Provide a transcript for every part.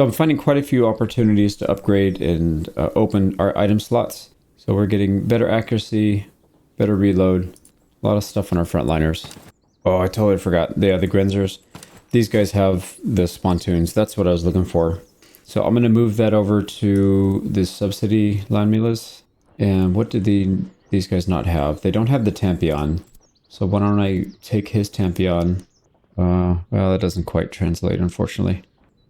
So I'm finding quite a few opportunities to upgrade and open our item slots. So we're getting better accuracy, better reload, a lot of stuff on our frontliners. Oh, I totally forgot. Yeah, the Grenzers. These guys have the spontoons. That's what I was looking for. So I'm going to move that over to the subsidy landmillas. And what did these guys not have? They don't have the Tampion. So why don't I take his Tampion? Well, that doesn't quite translate, unfortunately.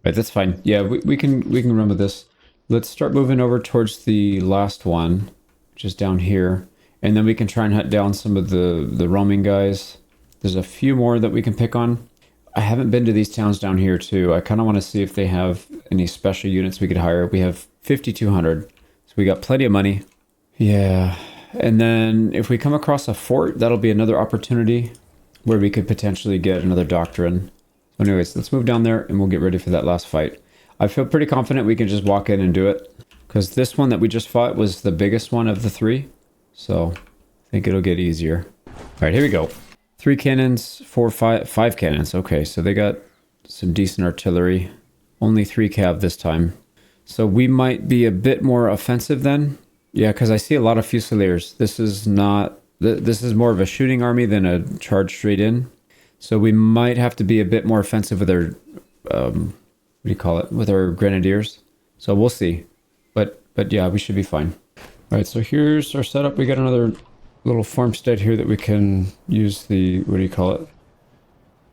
Right, that's fine. Yeah, we can run with this. Let's start moving over towards the last one, which is down here. And then we can try and hunt down some of the roaming guys. There's a few more that we can pick on. I haven't been to these towns down here too. I kind of want to see if they have any special units we could hire. We have 5,200, so we got plenty of money. Yeah, and then if we come across a fort, that'll be another opportunity where we could potentially get another doctrine. So anyways, let's move down there and we'll get ready for that last fight. I feel pretty confident we can just walk in and do it, because this one that we just fought was the biggest one of the three. So I think it'll get easier. All right, here we go. 3 cannons, 5 cannons. Okay, so they got some decent artillery. Only 3 cav this time. So we might be a bit more offensive then. Yeah, because I see a lot of Fusiliers. This is not... This is more of a shooting army than a charge straight in. So we might have to be a bit more offensive with our... what do you call it? With our grenadiers. So we'll see. But yeah, we should be fine. All right, so here's our setup. We got another little farmstead here that we can use the, what do you call it?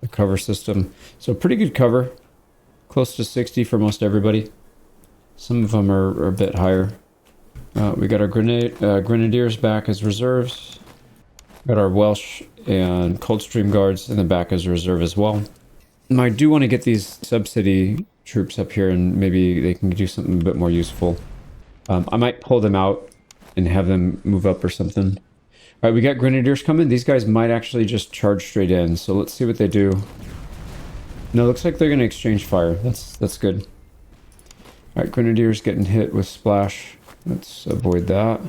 The cover system. So pretty good cover. Close to 60 for most everybody. Some of them are a bit higher. We got our grenadiers back as reserves. Got our Welsh and Coldstream Guards in the back as a reserve as well. And I do want to get these subsidy troops up here and maybe they can do something a bit more useful. I might pull them out and have them move up or something. All right, we got grenadiers coming. These guys might actually just charge straight in. So let's see what they do. No, looks like they're going to exchange fire. That's good. All right, grenadiers getting hit with splash. Let's avoid that.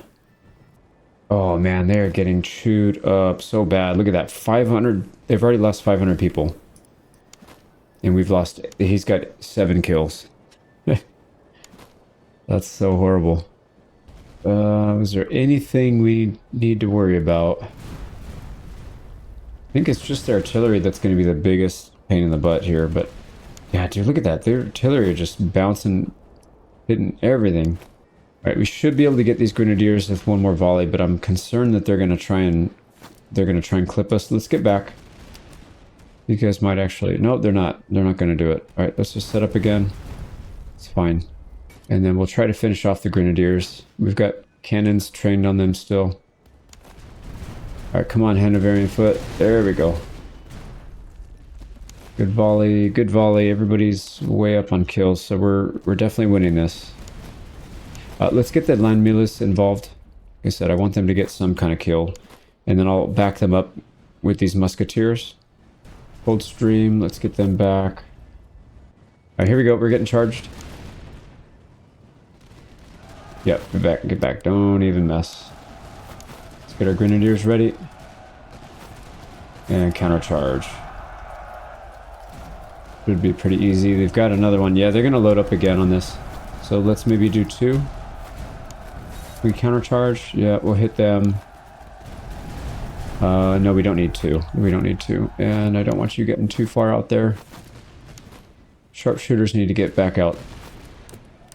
Oh man, they're getting chewed up so bad. Look at that, 500. They've already lost 500 people. And we've lost, he's got 7 kills. That's so horrible. Is there anything we need to worry about? I think it's just the artillery that's going to be the biggest pain in the butt here, but yeah, dude, look at that. Their artillery are just bouncing, hitting everything. All right, we should be able to get these grenadiers with one more volley, but I'm concerned that they're going to try and clip us. Let's get back. You guys might actually, no, they're not going to do it. All right, let's just set up again. It's fine. And then we'll try to finish off the grenadiers. We've got cannons trained on them still. All right, come on, Hanoverian foot. There we go. Good volley, good volley. Everybody's way up on kills, so we're definitely winning this. Let's get the landmillas involved. Like I said, I want them to get some kind of kill. And then I'll back them up with these musketeers. Coldstream, let's get them back. All right, here we go. We're getting charged. Yep, get back. Don't even mess. Let's get our grenadiers ready. And countercharge. Should be pretty easy. They've got another one. Yeah, they're going to load up again on this. So let's maybe do 2. We countercharge. Yeah, we'll hit them. No, we don't need 2. We don't need 2. And I don't want you getting too far out there. Sharpshooters need to get back out.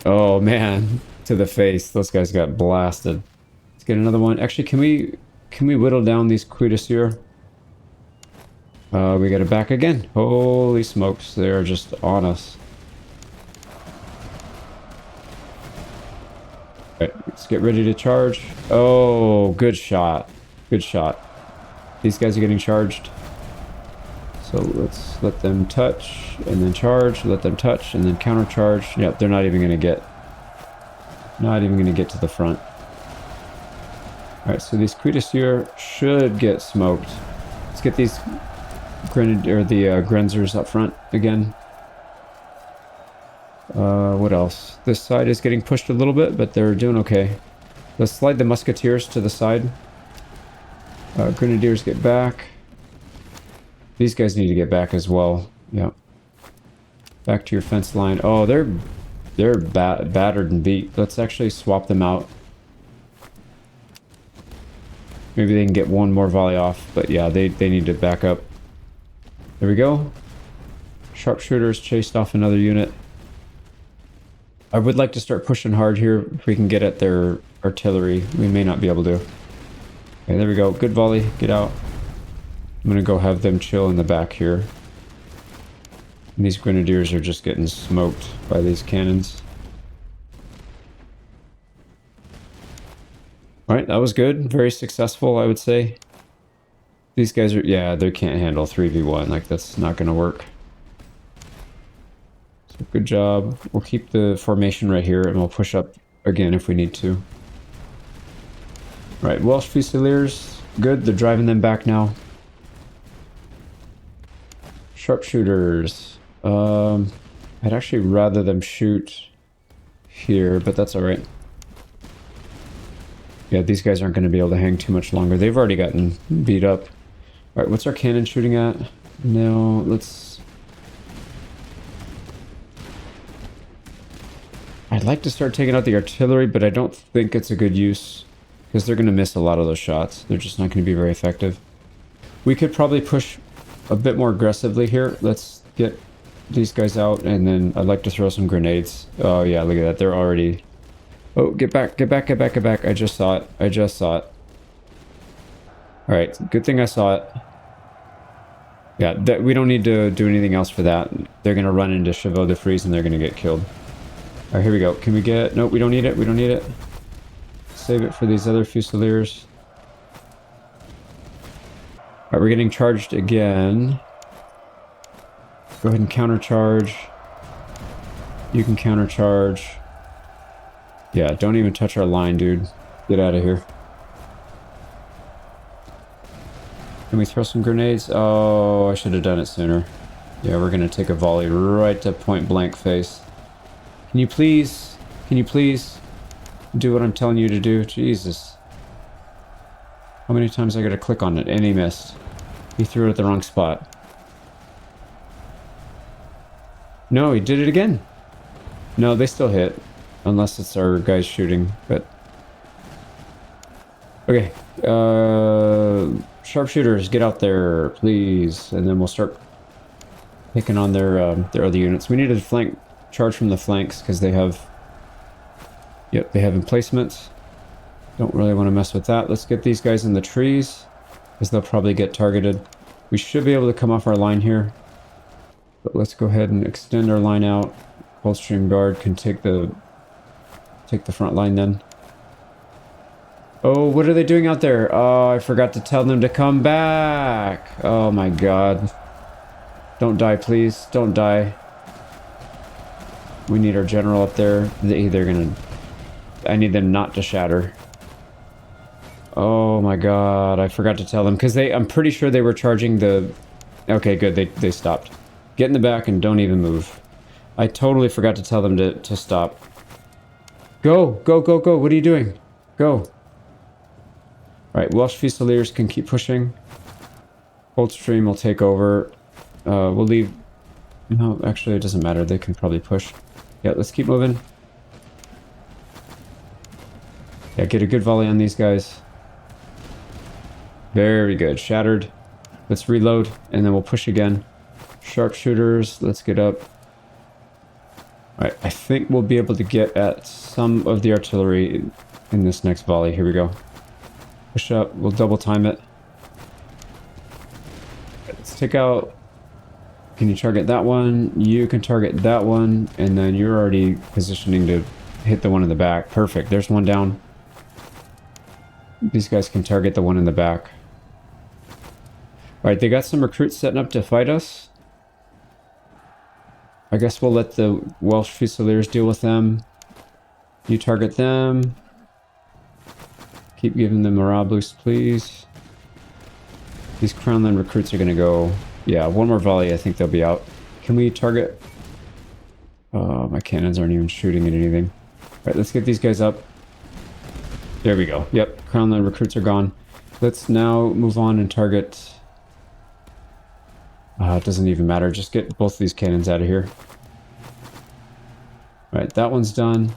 Oh, man. To the face. Those guys got blasted. Let's get another one. Actually, can we whittle down these cuirassiers? We got it back again. Holy smokes. They are just on us. Alright, let's get ready to charge. Oh, good shot. Good shot. These guys are getting charged. So let's let them touch and then charge. Let them touch and then counter charge. Yep, they're not even going to get... Not even going to get to the front. Alright, so these cuirassiers should get smoked. Let's get these Grenzers up front again. What else? This side is getting pushed a little bit, but they're doing okay. Let's slide the musketeers to the side. Grenadiers get back. These guys need to get back as well. Yeah. Back to your fence line. Oh, they're They're battered and beat. Let's actually swap them out. Maybe they can get one more volley off, but yeah, they need to back up. There we go. Sharpshooters chased off another unit. I would like to start pushing hard here if we can get at their artillery. We may not be able to. Okay, there we go. Good volley. Get out. I'm gonna go have them chill in the back here. And these grenadiers are just getting smoked by these cannons. Alright, that was good. Very successful, I would say. These guys are... yeah, they can't handle 3v1. Like, that's not gonna work. So, good job. We'll keep the formation right here, and we'll push up again if we need to. Right, Welsh Fusiliers. Good, they're driving them back now. Sharpshooters. I'd actually rather them shoot here, but that's alright. Yeah, these guys aren't going to be able to hang too much longer. They've already gotten beat up. Alright, what's our cannon shooting at? No, let's... I'd like to start taking out the artillery, but I don't think it's a good use. Because they're going to miss a lot of those shots. They're just not going to be very effective. We could probably push a bit more aggressively here. Let's get these guys out, and then I'd like to throw some grenades. Oh yeah, look at that. They're already... oh, get back, get back, get back, get back. I just saw it. I just saw it. Alright, good thing I saw it. Yeah, we don't need to do anything else for that. They're going to run into Chevaux de Frise and they're going to get killed. Alright, here we go. Can we get... nope, we don't need it. We don't need it. Save it for these other Fusiliers. Alright, we're getting charged again. Go ahead and countercharge. You can countercharge. Yeah, don't even touch our line, dude. Get out of here. Can we throw some grenades? Oh, I should have done it sooner. Yeah, we're gonna take a volley right to point blank face. Can you please do what I'm telling you to do? Jesus. How many times I gotta click on it? And he missed. He threw it at the wrong spot. No, he did it again. No, they still hit. Unless it's our guys shooting, but... okay. Sharpshooters, get out there, please. And then we'll start picking on their other units. We need to flank charge from the flanks, because they have... yep, they have emplacements. Don't really want to mess with that. Let's get these guys in the trees, because they'll probably get targeted. We should be able to come off our line here. But let's go ahead and extend our line out. Coldstream Guard can take the front line then. Oh, what are they doing out there? Oh, I forgot to tell them to come back. Oh my god. Don't die, please. Don't die. We need our general up there. They're gonna... I need them not to shatter. Oh my god, I forgot to tell them. Because I'm pretty sure they were charging the... okay, good. They stopped. Get in the back and don't even move. I totally forgot to tell them to stop. Go! Go, go, go! What are you doing? Go! Alright, Welsh Fusiliers can keep pushing. Coldstream will take over. We'll leave... no, actually it doesn't matter. They can probably push. Yeah, let's keep moving. Yeah, get a good volley on these guys. Very good. Shattered. Let's reload, and then we'll push again. Sharpshooters, let's get up. Alright, I think we'll be able to get at some of the artillery in this next volley. Here we go. Push up, we'll double time it. Let's take out... can you target that one? You can target that one, and then you're already positioning to hit the one in the back. Perfect, there's one down. These guys can target the one in the back. Alright, they got some recruits setting up to fight us. I guess we'll let the Welsh Fusiliers deal with them. You target them. Keep giving them morale boost, please. These Crownland recruits are going to go... yeah, one more volley, I think they'll be out. Can we target... oh, my cannons aren't even shooting at anything. Alright, let's get these guys up. There we go. Yep, Crownland recruits are gone. Let's now move on and target... it doesn't even matter. Just get both of these cannons out of here. Right, that one's done.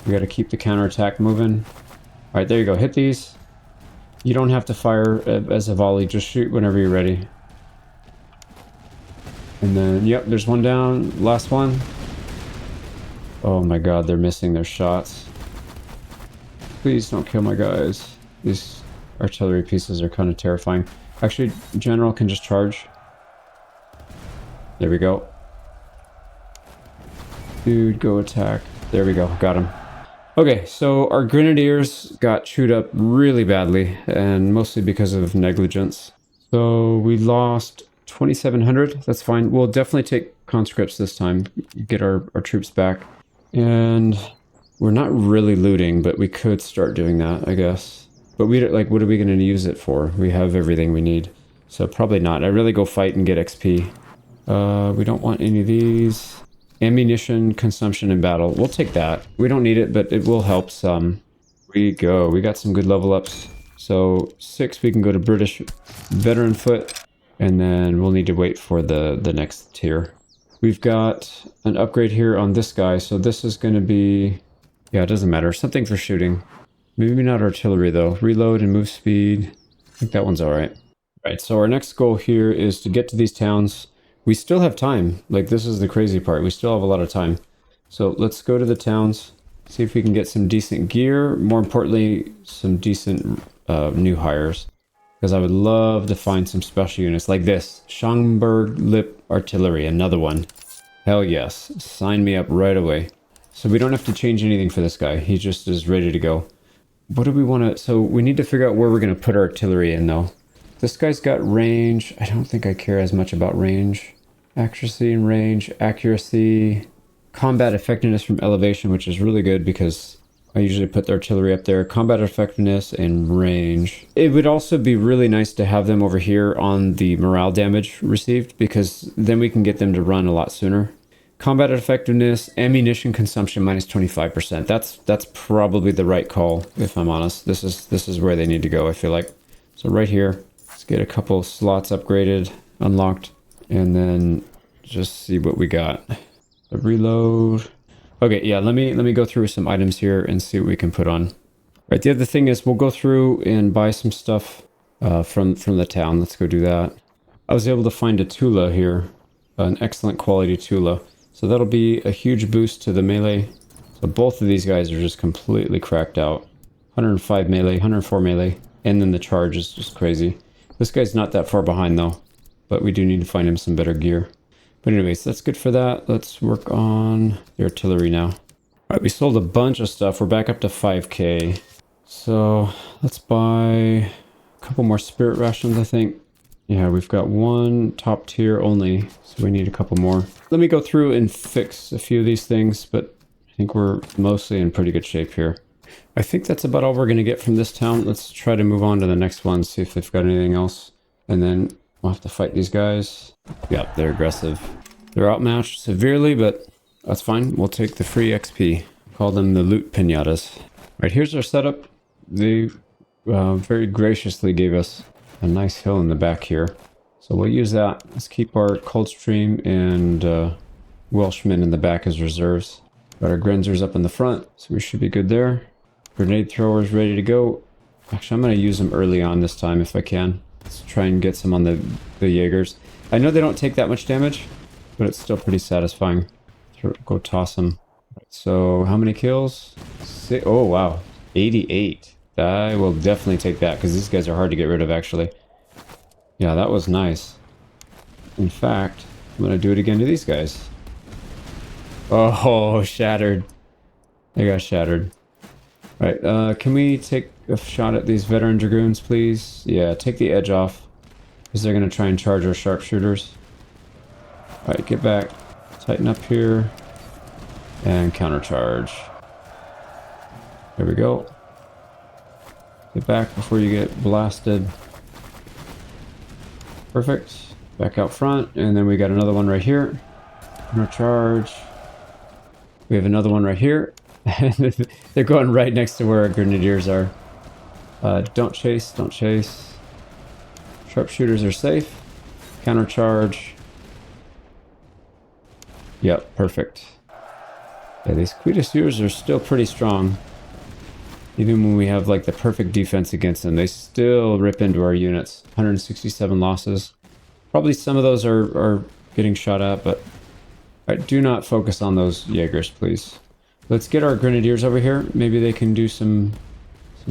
We gotta keep the counterattack moving. Alright, there you go. Hit these. You don't have to fire as a volley. Just shoot whenever you're ready. And then, yep, there's one down. Last one. Oh my god, they're missing their shots. Please don't kill my guys. These artillery pieces are kind of terrifying. Actually, General can just charge. There we go. Dude, go attack. There we go. Got him. Okay, so our grenadiers got chewed up really badly, and mostly because of negligence. So we lost 2,700. That's fine. We'll definitely take conscripts this time. Get our troops back. And we're not really looting, but we could start doing that, I guess. But we like, what are we going to use it for? We have everything we need. So probably not. I'd really go fight and get XP. We don't want any of these. Ammunition consumption in battle. We'll take that. We don't need it, but it will help some. We go. We got some good level ups. So 6, we can go to British veteran foot, and then we'll need to wait for the next tier. We've got an upgrade here on this guy, so this is going to be... Yeah, it doesn't matter. Something for shooting. Maybe not artillery, though. Reload and move speed. I think that one's alright. Right, so our next goal here is to get to these towns. We still have time. Like, this is the crazy part. We still have a lot of time. So let's go to the towns, see if we can get some decent gear. More importantly, some decent new hires. Because I would love to find some special units like this. Schomburg Lip Artillery, another one. Hell yes. Sign me up right away. So we don't have to change anything for this guy. He just is ready to go. What do we want to... So we need to figure out where we're going to put our artillery in, though. This guy's got range. I don't think I care as much about range. Accuracy and range. Accuracy. Combat effectiveness from elevation, which is really good because I usually put the artillery up there. Combat effectiveness and range. It would also be really nice to have them over here on the morale damage received, because then we can get them to run a lot sooner. Combat effectiveness, ammunition consumption minus 25%. That's probably the right call, if I'm honest. This is where they need to go, I feel like. So right here, let's get a couple slots upgraded, unlocked, and then just see what we got. The reload. Okay, yeah, let me go through some items here and see what we can put on. Right, the other thing is we'll go through and buy some stuff from the town. Let's go do that. I was able to find a Tula here, an excellent quality Tula. So that'll be a huge boost to the melee. So both of these guys are just completely cracked out. 105 melee, 104 melee, and then the charge is just crazy. This guy's not that far behind though, but we do need to find him some better gear. But anyways, that's good for that. Let's work on the artillery now. All right, we sold a bunch of stuff. We're back up to 5k. So let's buy a couple more spirit rations, I think. Yeah, we've got one top tier only, so we need a couple more. Let me go through and fix a few of these things, but I think we're mostly in pretty good shape here. I think that's about all we're going to get from this town. Let's try to move on to the next one, see if they've got anything else. And then we'll have to fight these guys. Yep, they're aggressive. They're outmatched severely, but that's fine. We'll take the free XP. Call them the loot pinatas. Right, here's our setup. They very graciously gave us a nice hill in the back here. So we'll use that. Let's keep our Coldstream and Welshmen in the back as reserves. Got our Grenzers up in the front, so we should be good there. Grenade throwers ready to go. Actually, I'm going to use them early on this time if I can. Let's try and get some on the Jaegers. I know they don't take that much damage, but it's still pretty satisfying. Go toss them. So how many kills? Oh wow, 88. I will definitely take that because these guys are hard to get rid of actually. Yeah, that was nice. In fact, I'm going to do it again to these guys. Oh, shattered. They got shattered. Right, can we take a shot at these veteran dragoons, please? Yeah, take the edge off, because they're going to try and charge our sharpshooters. Alright, get back. Tighten up here. And countercharge. There we go. Get back before you get blasted. Perfect. Back out front, and then we got another one right here. Countercharge. We have another one right here. They're going right next to where our grenadiers are. Don't chase, don't chase. Sharpshooters are safe. Countercharge. Yep, perfect. Yeah, these cuirassiers are still pretty strong. Even when we have like the perfect defense against them, they still rip into our units. 167 losses. Probably some of those are getting shot at, but do not focus on those Jaegers, please. Let's get our grenadiers over here. Maybe they can do some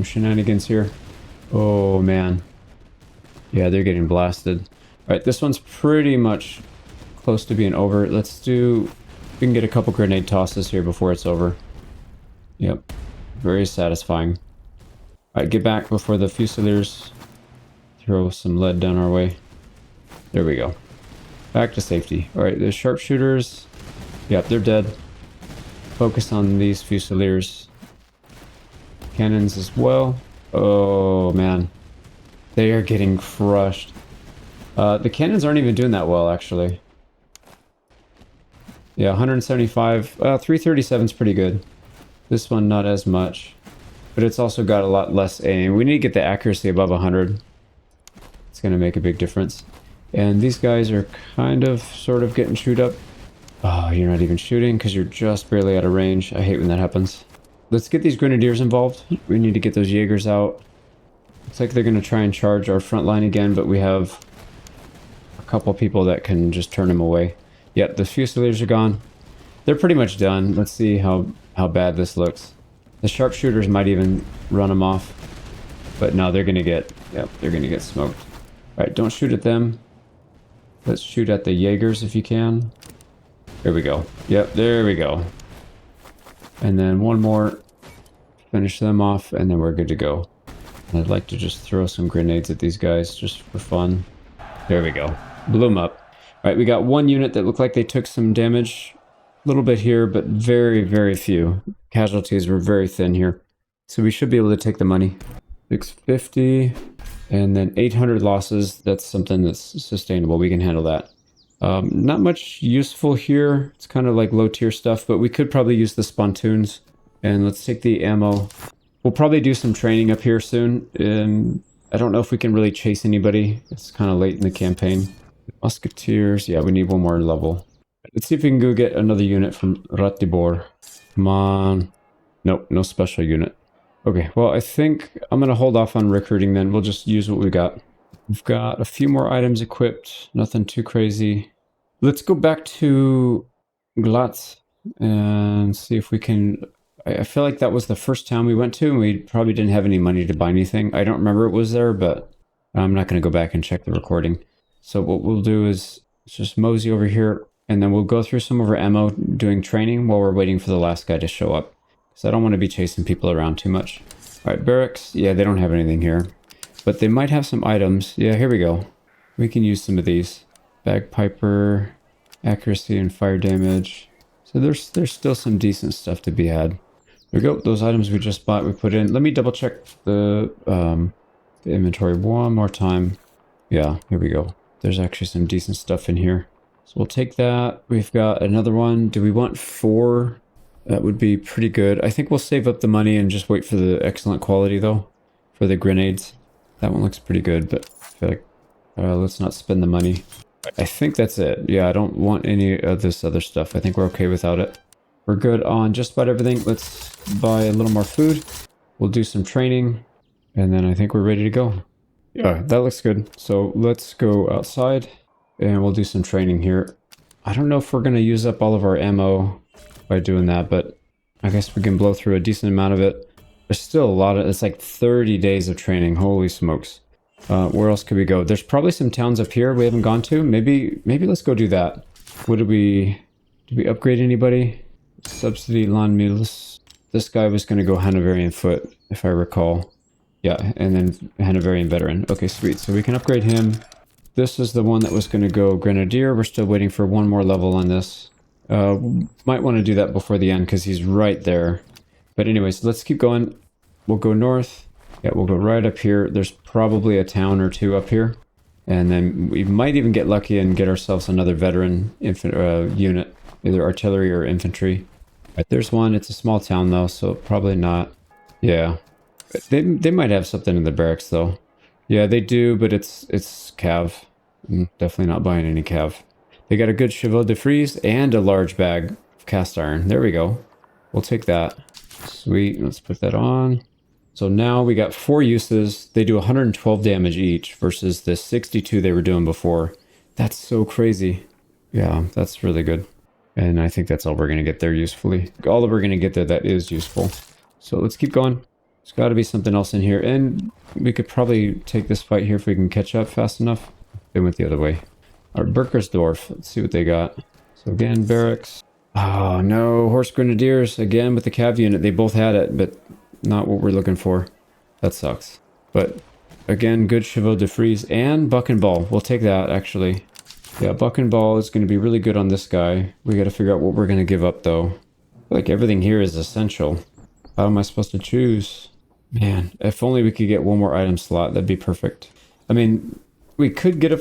shenanigans here. Oh man. Yeah, they're getting blasted. Alright, this one's pretty much close to being over. Let's do... We can get a couple grenade tosses here before it's over. Yep. Very satisfying. Alright, get back before the Fusiliers throw some lead down our way. There we go. Back to safety. Alright, the sharpshooters... Yep, they're dead. Focus on these Fusiliers. Cannons as well. Oh, man. They are getting crushed. The cannons aren't even doing that well, actually. Yeah, 175. 337 is pretty good. This one, not as much. But it's also got a lot less aim. We need to get the accuracy above 100. It's going to make a big difference. And these guys are kind of, sort of getting chewed up. Oh, you're not even shooting because you're just barely out of range. I hate when that happens. Let's get these grenadiers involved. We need to get those Jaegers out. Looks like they're going to try and charge our front line again, but we have a couple people that can just turn them away. Yep, the Fusiliers are gone. They're pretty much done. Let's see how bad this looks. The sharpshooters might even run them off. But no, they're going to get... Yep, they're going to get smoked. Alright, don't shoot at them. Let's shoot at the Jaegers if you can. There we go. Yep, there we go. And then one more. Finish them off, and then we're good to go. And I'd like to just throw some grenades at these guys just for fun. There we go. Blew them up. Alright, we got one unit that looked like they took some damage. A little bit here, but very, very few. Casualties were very thin here. So we should be able to take the money. 650. And then 800 losses. That's something that's sustainable. We can handle that. Not much useful here. It's kind of like low tier stuff, but we could probably use the spontoons. And let's take the ammo. We'll probably do some training up here soon. And I don't know if we can really chase anybody. It's kind of late in the campaign. Musketeers. Yeah, we need one more level. Let's see if we can go get another unit from Ratibor. Come on. Nope, no special unit. Okay, well, I think I'm going to hold off on recruiting then. We'll just use what we got. We've got a few more items equipped. Nothing too crazy. Let's go back to Glatz and see if we can... I feel like that was the first town we went to, and we probably didn't have any money to buy anything. I don't remember it was there, but I'm not going to go back and check the recording. So what we'll do is just mosey over here, and then we'll go through some of our ammo doing training while we're waiting for the last guy to show up. Because I don't want to be chasing people around too much. Alright, barracks. Yeah, they don't have anything here. But they might have some items. Yeah, here we go. We can use some of these. Bagpiper, accuracy and fire damage. So there's still some decent stuff to be had. There we go. Those items we just bought, we put in. Let me double check the inventory one more time. Yeah, here we go. There's actually some decent stuff in here. So we'll take that. We've got another one. Do we want 4? That would be pretty good. I think we'll save up the money and just wait for the excellent quality though. For the grenades. That one looks pretty good, but I feel like let's not spend the money. I think that's it. Yeah, I don't want any of this other stuff. I think we're okay without it. We're good on just about everything. Let's buy a little more food. We'll do some training. And then I think we're ready to go. Yeah, that looks good. So let's go outside and we'll do some training here. I don't know if we're going to use up all of our ammo by doing that, but I guess we can blow through a decent amount of it. There's still a lot of... It's like 30 days of training. Holy smokes. Where else could we go? There's probably some towns up here we haven't gone to. Maybe let's go do that. What did we upgrade anybody? Subsidy Land Mules. This guy was going to go Hanoverian Foot, if I recall. Yeah, and then Hanoverian Veteran. Okay, sweet. So we can upgrade him. This is the one that was going to go Grenadier. We're still waiting for one more level on this. Might want to do that before the end because he's right there. But anyways, let's keep going. We'll go north. Yeah, we'll go right up here. There's probably a town or two up here. And then we might even get lucky and get ourselves another veteran unit. Either artillery or infantry. Right, there's one. It's a small town though, so probably not. Yeah. They might have something in the barracks though. Yeah, they do, but it's cav. I'm definitely not buying any cav. They got a good chevaux de frise and a large bag of cast iron. There we go. We'll take that. Sweet. Let's put that on. So now we got 4 uses. They do 112 damage each versus the 62 they were doing before. That's so crazy. Yeah, that's really good. And I think that's all we're going to get there usefully. All that we're going to get there that is useful. So let's keep going. There's got to be something else in here. And we could probably take this fight here if we can catch up fast enough. They went the other way. Our Burkersdorf. Let's see what they got. So again, barracks. Oh no, horse grenadiers again with the cav unit. They both had it, but not what we're looking for. That sucks. But again, good chevaux de frise and buck and ball. We'll take that actually. Yeah, buck and ball is going to be really good on this guy. We got to figure out what we're going to give up though. Like everything here is essential. How am I supposed to choose? Man, if only we could get one more item slot, that'd be perfect. I mean, we could give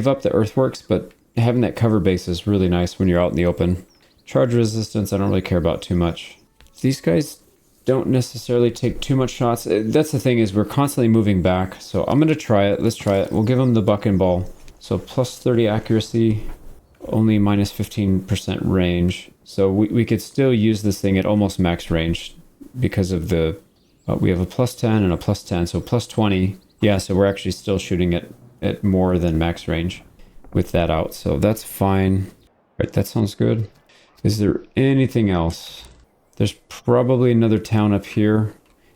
up the earthworks, but having that cover base is really nice when you're out in the open. Charge resistance, I don't really care about too much. These guys don't necessarily take too much shots. That's the thing is we're constantly moving back. So I'm going to try it. Let's try it. We'll give them the buck and ball. So plus 30 accuracy, only minus 15% range. So we could still use this thing at almost max range because of the... we have a plus 10 and a plus 10, so plus 20. Yeah, so we're actually still shooting at more than max range with that out. So that's fine. Right, that sounds good. Is there anything else? There's probably another town up here.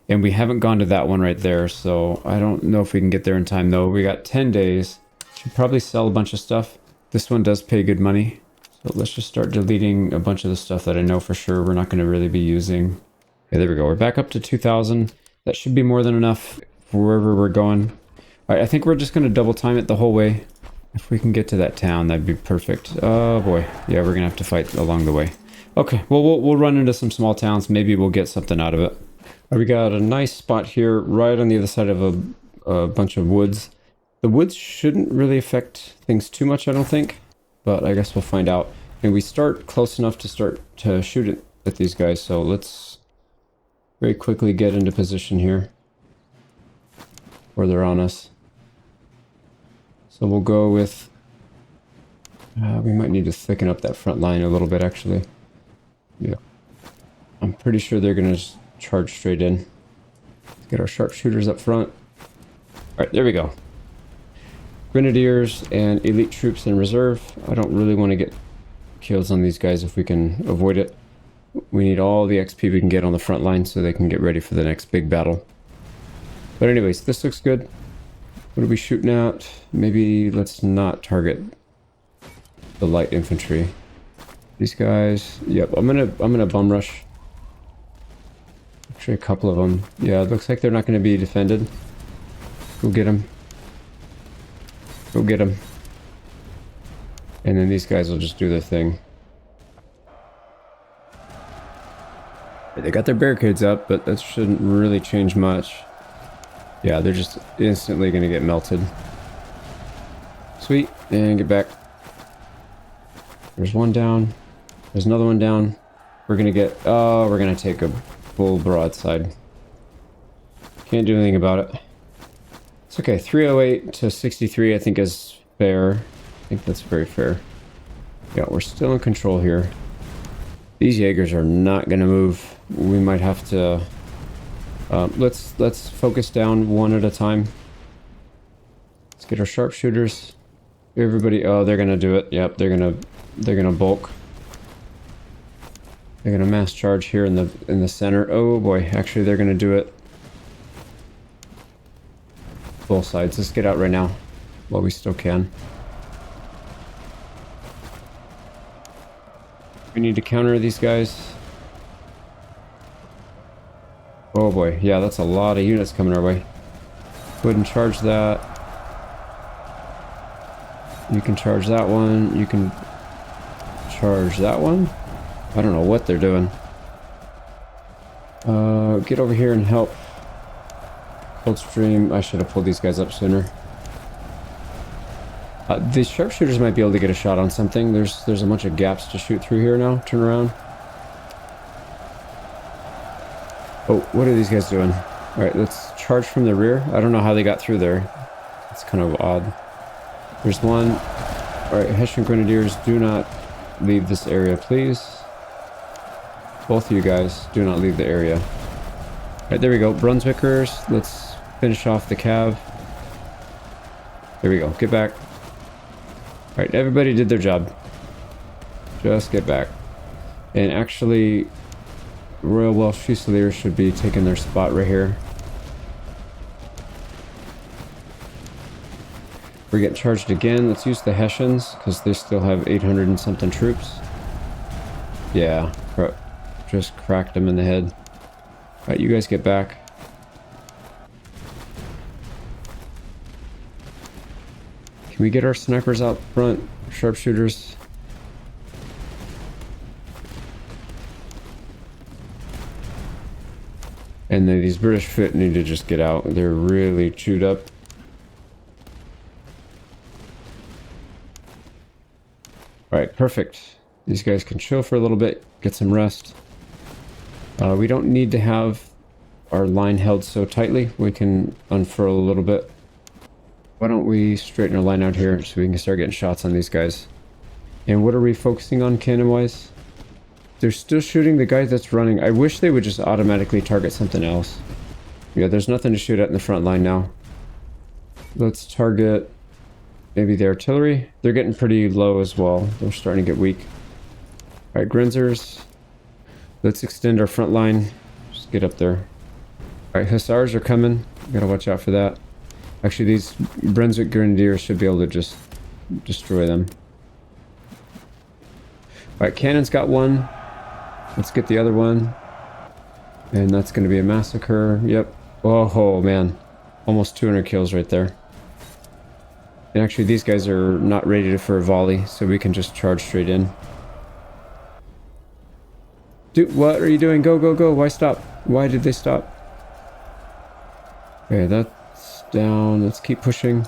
And we haven't gone to that one right there. So I don't know if we can get there in time though. We got 10 days. Should probably sell a bunch of stuff. This one does pay good money. So let's just start deleting a bunch of the stuff that I know for sure we're not going to really be using. Okay, there we go. We're back up to 2,000. That should be more than enough for wherever we're going. All right, I think we're just going to double time it the whole way. If we can get to that town, that'd be perfect. Oh boy. Yeah, we're going to have to fight along the way. Okay, well, we'll run into some small towns. Maybe we'll get something out of it. Right, we got a nice spot here right on the other side of a bunch of woods. The woods shouldn't really affect things too much, I don't think. But I guess we'll find out. And we start close enough to start to shoot at these guys. So let's very quickly get into position here. Where they're on us. So we'll go with... we might need to thicken up that front line a little bit, actually. Yeah. I'm pretty sure they're going to just charge straight in. Let's get our sharpshooters up front. Alright, there we go. Grenadiers and elite troops in reserve. I don't really want to get kills on these guys if we can avoid it. We need all the XP we can get on the front line so they can get ready for the next big battle. But anyways, this looks good. What are we shooting at? Maybe let's not target the light infantry. These guys, yep, I'm gonna bum rush. Actually, a couple of them. Yeah, it looks like they're not gonna be defended. Go get them. Go get them. And then these guys will just do their thing. They got their barricades up, but that shouldn't really change much. Yeah, they're just instantly gonna get melted. Sweet, and get back. There's one down. There's another one down. We're gonna get... oh, we're gonna take a full broadside. Can't do anything about it. It's okay. 308 to 63 I think is fair. I think that's very fair. Yeah, we're still in control here. These Jaegers are not gonna move. We might have to... let's focus down one at a time. Let's get our sharpshooters. Everybody... oh, they're gonna do it. Yep, they're gonna bulk. They're gonna mass charge here in the center. Oh boy, actually they're gonna do it. Both sides. Let's get out right now while we still can. We need to counter these guys. Oh boy, yeah, that's a lot of units coming our way. Go ahead and charge that. You can charge that one. You can charge that one. I don't know what they're doing. Get over here and help. Coldstream. I should have pulled these guys up sooner. The sharpshooters might be able to get a shot on something. There's a bunch of gaps to shoot through here now. Turn around. Oh, what are these guys doing? Alright, let's charge from the rear. I don't know how they got through there. It's kind of odd. There's one. Alright, Hessian Grenadiers, do not leave this area, please. Both of you guys, do not leave the area. Alright, there we go. Brunswickers, let's finish off the cav. There we go. Get back. Alright, everybody did their job. Just get back. And actually, Royal Welsh Fusiliers should be taking their spot right here. We're getting charged again. Let's use the Hessians, because they still have 800 and something troops. Yeah, just cracked them in the head. Alright, you guys get back. Can we get our snipers out front? Sharpshooters. And then these British foot need to just get out. They're really chewed up. Alright, perfect. These guys can chill for a little bit, get some rest. We don't need to have our line held so tightly. We can unfurl a little bit. Why don't we straighten our line out here so we can start getting shots on these guys. And what are we focusing on cannon-wise? They're still shooting the guy that's running. I wish they would just automatically target something else. Yeah, there's nothing to shoot at in the front line now. Let's target maybe the artillery. They're getting pretty low as well. They're starting to get weak. Alright, Grinzers. Let's extend our front line. Just get up there. Alright, Hussars are coming. Gotta watch out for that. Actually, these Brunswick Grenadiers should be able to just destroy them. Alright, cannon's got one. Let's get the other one. And that's going to be a massacre. Yep. Oh, man. Almost 200 kills right there. And actually, these guys are not ready for a volley, so we can just charge straight in. Dude, what are you doing? Go, go, go. Why stop? Why did they stop? Okay, that's down. Let's keep pushing.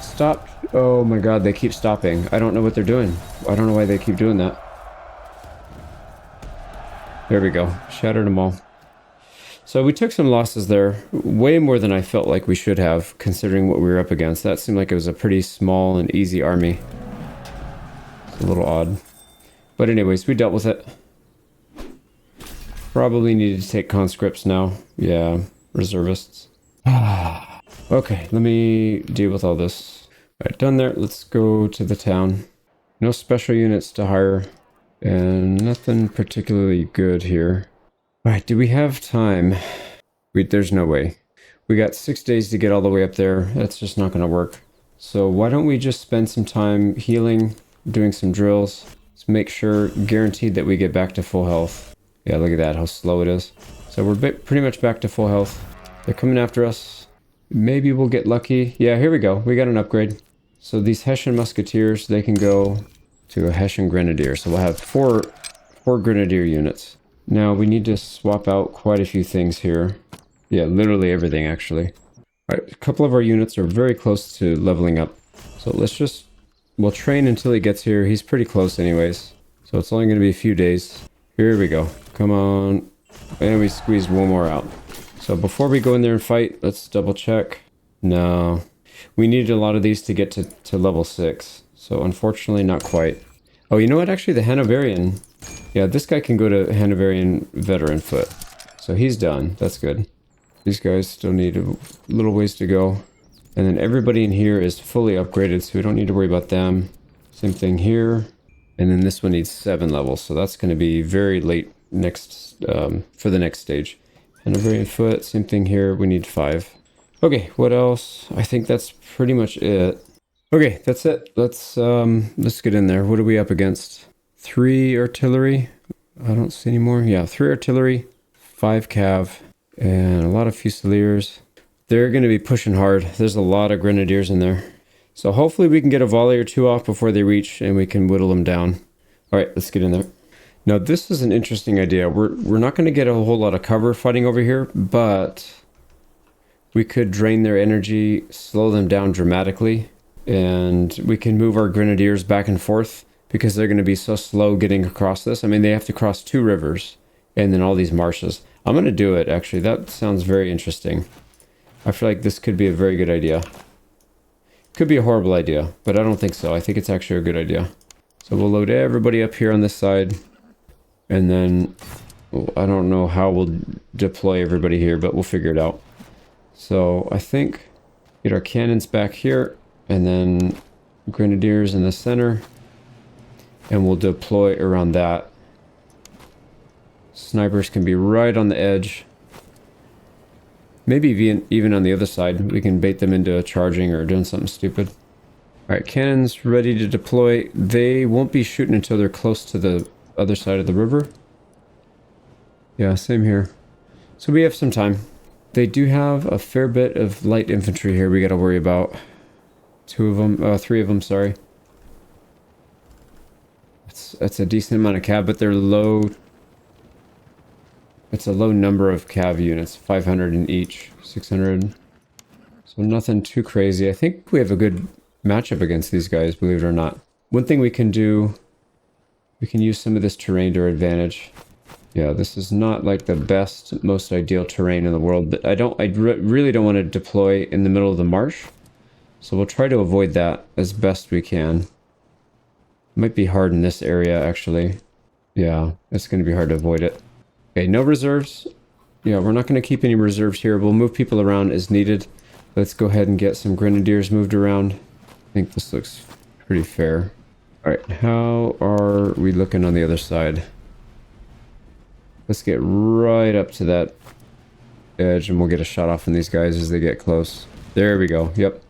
Stop. Oh my god, they keep stopping. I don't know what they're doing. I don't know why they keep doing that. There we go. Shattered them all. So we took some losses there. Way more than I felt like we should have, considering what we were up against. That seemed like it was a pretty small and easy army. It's a little odd. But anyways, we dealt with it. Probably needed to take conscripts now. Yeah, reservists. Okay, let me deal with all this. Alright, done there. Let's go to the town. No special units to hire. And nothing particularly good here. Alright, do we have time? There's no way. We got 6 days to get all the way up there. That's just not going to work. So why don't we just spend some time healing, doing some drills. Let's make sure, guaranteed that we get back to full health. Yeah, look at that, how slow it is. So we're pretty much back to full health. They're coming after us. Maybe we'll get lucky. Yeah, here we go. We got an upgrade. So these Hessian Musketeers, they can go to a Hessian Grenadier. So we'll have four Grenadier units. Now we need to swap out quite a few things here. Yeah, literally everything actually. Alright, a couple of our units are very close to leveling up. So we'll train until he gets here. He's pretty close anyways. So it's only going to be a few days. Here we go. Come on. And we squeeze one more out. So before we go in there and fight, let's double check. No. We needed a lot of these to get to level 6. So unfortunately not quite. Oh, you know what? Actually, the Hanoverian... Yeah, this guy can go to Hanoverian Veteran Foot. So he's done. That's good. These guys still need a little ways to go. And then everybody in here is fully upgraded, so we don't need to worry about them. Same thing here. And then this one needs 7 levels, so that's going to be very late next for the next stage. Hanoverian Foot, same thing here. We need 5. Okay, what else? I think that's pretty much it. Okay, that's it. Let's get in there. What are we up against? 3 artillery. I don't see any more. Yeah, 3 artillery, 5 cav, and a lot of fusiliers. They're going to be pushing hard. There's a lot of grenadiers in there. So hopefully we can get a volley or 2 off before they reach and we can whittle them down. All right, let's get in there. Now this is an interesting idea. We're not going to get a whole lot of cover fighting over here, but we could drain their energy, slow them down dramatically, and we can move our grenadiers back and forth because they're going to be so slow getting across this. I mean, they have to cross 2 rivers and then all these marshes. I'm going to do it, actually. That sounds very interesting. I feel like this could be a very good idea. Could be a horrible idea, but I don't think so. I think it's actually a good idea. So we'll load everybody up here on this side. And then, well, I don't know how we'll deploy everybody here, but we'll figure it out. So I think get our cannons back here, and then grenadiers in the center. And we'll deploy around that. Snipers can be right on the edge. Maybe even on the other side, we can bait them into charging or doing something stupid. Alright, cannons ready to deploy. They won't be shooting until they're close to the other side of the river. Yeah, same here. So we have some time. They do have a fair bit of light infantry here we gotta worry about. Three of them, sorry. That's a decent amount of cav, but they're low. It's a low number of cav units, 500 in each, 600. So nothing too crazy. I think we have a good matchup against these guys, believe it or not. One thing we can do, we can use some of this terrain to our advantage. Yeah, this is not like the best, most ideal terrain in the world, but I really don't want to deploy in the middle of the marsh. So we'll try to avoid that as best we can. Might be hard in this area, actually. Yeah, it's going to be hard to avoid it. Okay, no reserves. Yeah, we're not going to keep any reserves here. We'll move people around as needed. Let's go ahead and get some grenadiers moved around. I think this looks pretty fair. Alright, how are we looking on the other side? Let's get right up to that edge and we'll get a shot off on these guys as they get close. There we go. Yep.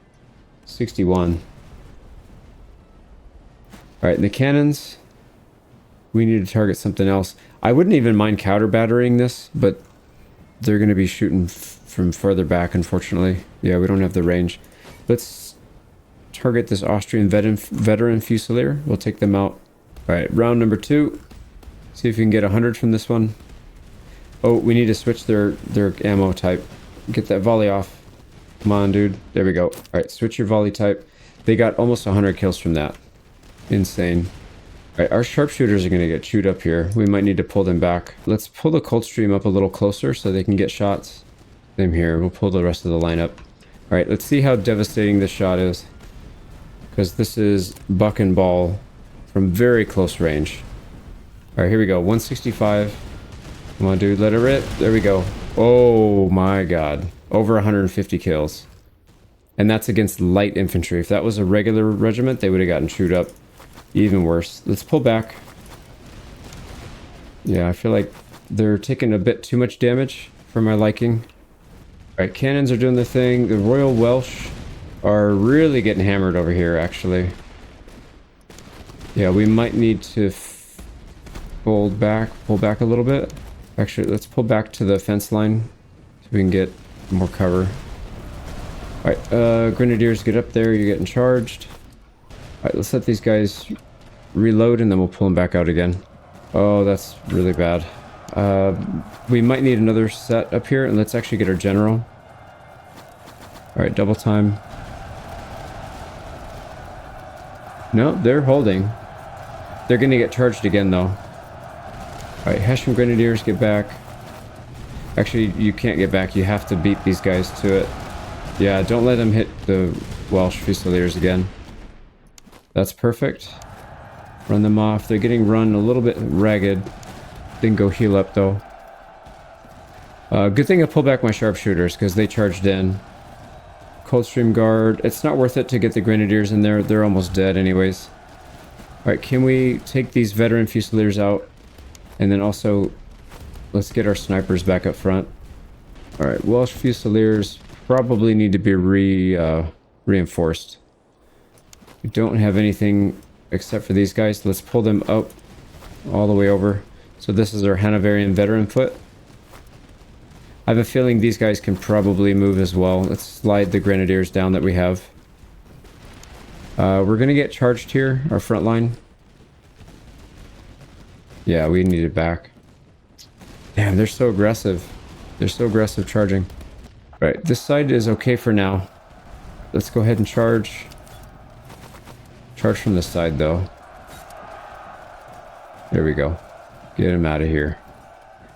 61. Alright, the cannons. We need to target something else. I wouldn't even mind counter battering this, but they're going to be shooting from further back, unfortunately. Yeah, we don't have the range. Let's target this Austrian veteran Fusilier. We'll take them out. Alright, round number 2. See if we can get 100 from this one. Oh, we need to switch their ammo type. Get that volley off. Come on, dude. There we go. Alright, switch your volley type. They got almost 100 kills from that. Insane. Alright, our sharpshooters are going to get chewed up here. We might need to pull them back. Let's pull the Coldstream up a little closer so they can get shots. Same here. We'll pull the rest of the line up. Alright, let's see how devastating this shot is. Because this is buck and ball from very close range. Alright, here we go. 165. Come on, dude. Let it rip. There we go. Oh my god. Over 150 kills. And that's against light infantry. If that was a regular regiment, they would have gotten chewed up. Even worse. Let's pull back. Yeah, I feel like they're taking a bit too much damage for my liking. Alright, cannons are doing their thing. The Royal Welsh are really getting hammered over here, actually. Yeah, we might need to pull back a little bit. Actually, let's pull back to the fence line so we can get more cover. Alright, Grenadiers, get up there. You're getting charged. Alright, let's let these guys reload and then we'll pull them back out again. Oh, that's really bad. We might need another set up here, and let's actually get our general. Alright, double time. No, they're holding. They're gonna get charged again, though. Alright, Hessian Grenadiers, get back. Actually, you can't get back. You have to beat these guys to it. Yeah, don't let them hit the Welsh Fusiliers again. That's perfect. Run them off. They're getting run a little bit ragged. Didn't go heal up, though. Good thing I pulled back my sharpshooters, because they charged in. Coldstream Guard. It's not worth it to get the Grenadiers in there. They're almost dead anyways. Alright, can we take these veteran Fusiliers out? And then also, let's get our snipers back up front. Alright, Welsh Fusiliers probably need to be reinforced. We don't have anything except for these guys. Let's pull them up all the way over. So this is our Hanoverian veteran foot. I have a feeling these guys can probably move as well. Let's slide the Grenadiers down that we have. We're going to get charged here, our front line. Yeah, we need it back. Damn, they're so aggressive. They're so aggressive charging. Right, this side is okay for now. Let's go ahead and charge. Charge from this side, though. There we go. Get him out of here.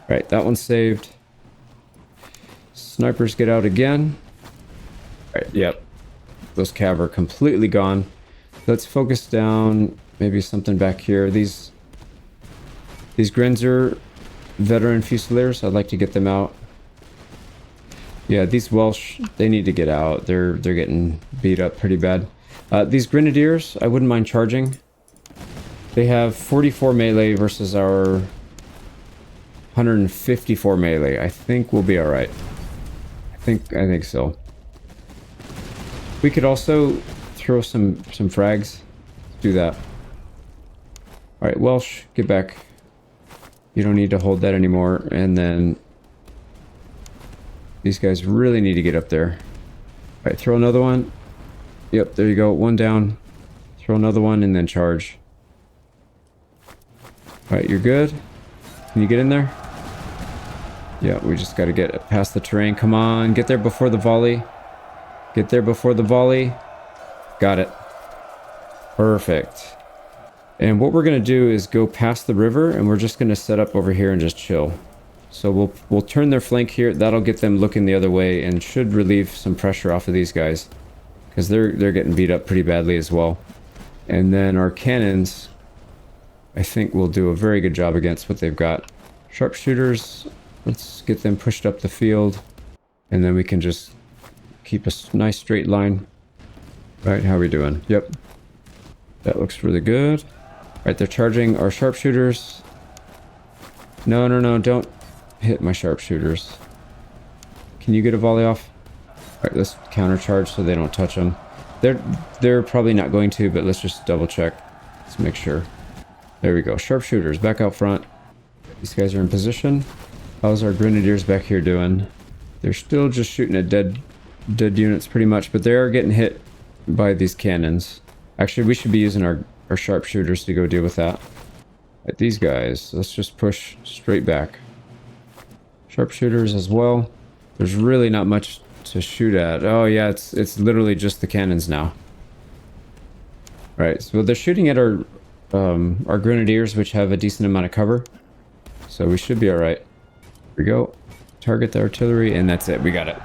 Right, that one's saved. Snipers get out again. Right, yep. Those cav are completely gone. Let's focus down maybe something back here. These Grenzer veteran Fusiliers, I'd like to get them out. Yeah, these Welsh, they need to get out. They're getting beat up pretty bad. These Grenadiers, I wouldn't mind charging. They have 44 melee versus our 154 melee. I think we'll be all right. I think so. We could also throw some frags. Do that. All right, Welsh, get back. You don't need to hold that anymore. And then these guys really need to get up there. All right, throw another one. Yep, there you go. One down. Throw another one and then charge. All right, you're good. Can you get in there? Yeah, we just got to get past the terrain. Come on, get there before the volley. Get there before the volley. Got it. Perfect. And what we're going to do is go past the river, and we're just going to set up over here and just chill. So we'll turn their flank here. That'll get them looking the other way and should relieve some pressure off of these guys, because they're getting beat up pretty badly as well. And then our cannons, I think, will do a very good job against what they've got. Sharpshooters, let's get them pushed up the field, and then we can just keep a nice straight line. Right, how are we doing? Yep. That looks really good. Right, they're charging our sharpshooters. No, don't hit my sharpshooters. Can you get a volley off? Alright, let's counter charge so they don't touch them. They're probably not going to, but let's just double check. Let's make sure. There we go. Sharpshooters back out front. These guys are in position. How's our grenadiers back here doing? They're still just shooting at dead units pretty much, but they are getting hit by these cannons. Actually, we should be using our sharpshooters to go deal with that. Right, these guys, let's just push straight back. Sharpshooters as well. There's really not much to shoot at. Oh yeah, it's literally just the cannons now. Right, so they're shooting at our grenadiers, which have a decent amount of cover. So we should be all right. Here we go. Target the artillery, and that's it. We got it.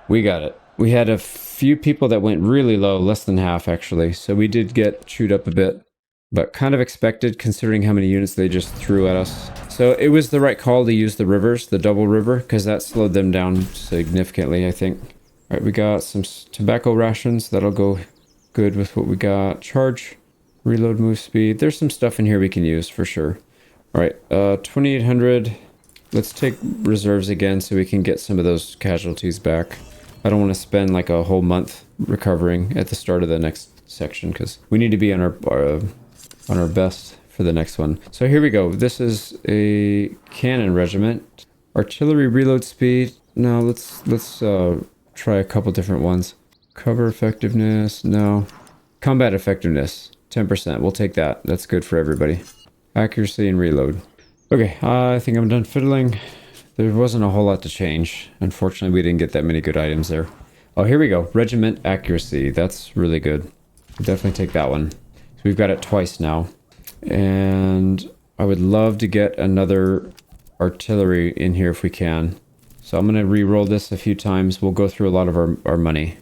We got it. We had a few people that went really low, less than half actually. So we did get chewed up a bit, but kind of expected considering how many units they just threw at us. So it was the right call to use the rivers, the double river, because that slowed them down significantly, I think. All right, we got some tobacco rations. That'll go good with what we got. Charge, reload, move speed. There's some stuff in here we can use for sure. All right, 2,800. Let's take reserves again so we can get some of those casualties back. I don't want to spend like a whole month recovering at the start of the next section because we need to be on our best for the next one. So here we go. This is a cannon regiment. Artillery reload speed. No, let's try a couple different ones. Cover effectiveness. No. Combat effectiveness. 10%. We'll take that. That's good for everybody. Accuracy and reload. Okay, I think I'm done fiddling. There wasn't a whole lot to change. Unfortunately, we didn't get that many good items there. Oh, here we go. Regiment accuracy. That's really good. We'll definitely take that one. So we've got it twice now. And I would love to get another artillery in here if we can. So I'm going to re-roll this a few times. We'll go through a lot of our money.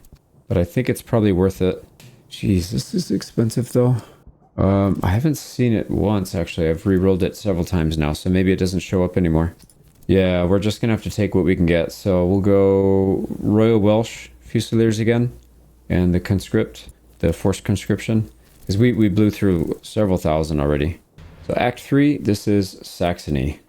But I think it's probably worth it. Jeez, this is expensive though. I haven't seen it once actually. I've re-rolled it several times now, so maybe it doesn't show up anymore. Yeah, we're just gonna have to take what we can get. So we'll go Royal Welsh Fusiliers again, and the conscript, the forced conscription, because we blew through several thousand already. So Act 3, this is Saxony.